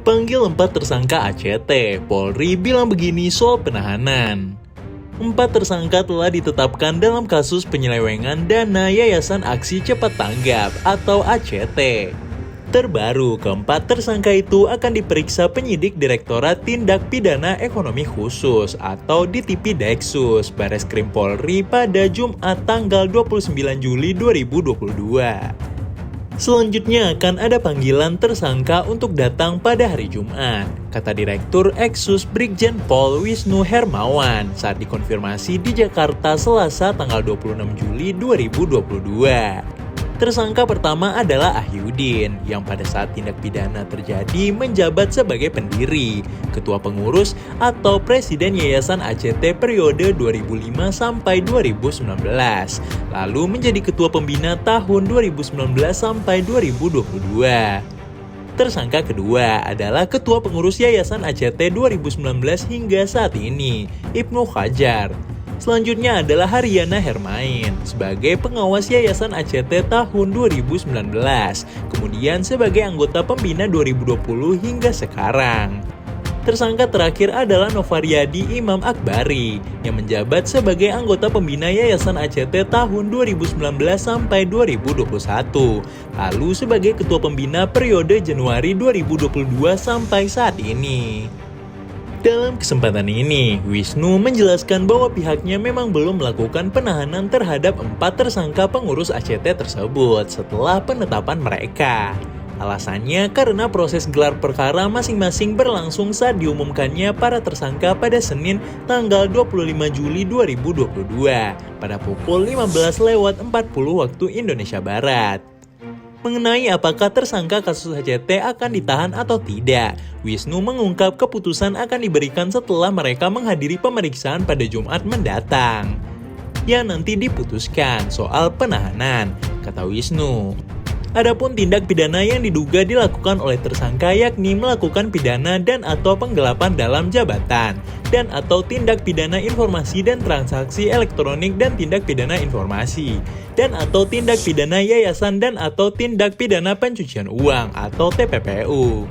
Panggil 4 tersangka ACT, Polri bilang begini soal penahanan. 4 tersangka telah ditetapkan dalam kasus penyelewengan dana Yayasan Aksi Cepat Tanggap atau ACT. Terbaru, keempat tersangka itu akan diperiksa penyidik Direktorat Tindak Pidana Ekonomi Khusus atau DTP-Deksus Bareskrim Polri pada Jumat tanggal 29 Juli 2022. Selanjutnya akan ada panggilan tersangka untuk datang pada hari Jumat, kata Direktur Eksus Brigjen Pol Wisnu Hermawan saat dikonfirmasi di Jakarta Selasa tanggal 26 Juli 2022. Tersangka pertama adalah Ahyudin, yang pada saat tindak pidana terjadi menjabat sebagai pendiri, ketua pengurus, atau presiden Yayasan ACT periode 2005 sampai 2019, lalu menjadi ketua pembina tahun 2019 sampai 2022. Tersangka kedua adalah ketua pengurus Yayasan ACT 2019 hingga saat ini, Ibnu Khajar. Selanjutnya adalah Haryana Hermain sebagai pengawas Yayasan ACT tahun 2019, kemudian sebagai anggota pembina 2020 hingga sekarang. Tersangka terakhir adalah Novaryadi Imam Akbari yang menjabat sebagai anggota pembina Yayasan ACT tahun 2019 sampai 2021, lalu sebagai ketua pembina periode Januari 2022 sampai saat ini. Dalam kesempatan ini, Wisnu menjelaskan bahwa pihaknya memang belum melakukan penahanan terhadap 4 tersangka pengurus ACT tersebut setelah penetapan mereka. Alasannya karena proses gelar perkara masing-masing berlangsung saat diumumkannya para tersangka pada Senin tanggal 25 Juli 2022 pada pukul 15.40 waktu Indonesia Barat. Mengenai apakah tersangka kasus ACT akan ditahan atau tidak, Wisnu mengungkap keputusan akan diberikan setelah mereka menghadiri pemeriksaan pada Jumat mendatang. Yang nanti diputuskan soal penahanan, kata Wisnu. Adapun tindak pidana yang diduga dilakukan oleh tersangka yakni melakukan pidana dan atau penggelapan dalam jabatan, dan atau tindak pidana informasi dan transaksi elektronik dan tindak pidana informasi, dan atau tindak pidana yayasan dan atau tindak pidana pencucian uang atau TPPU.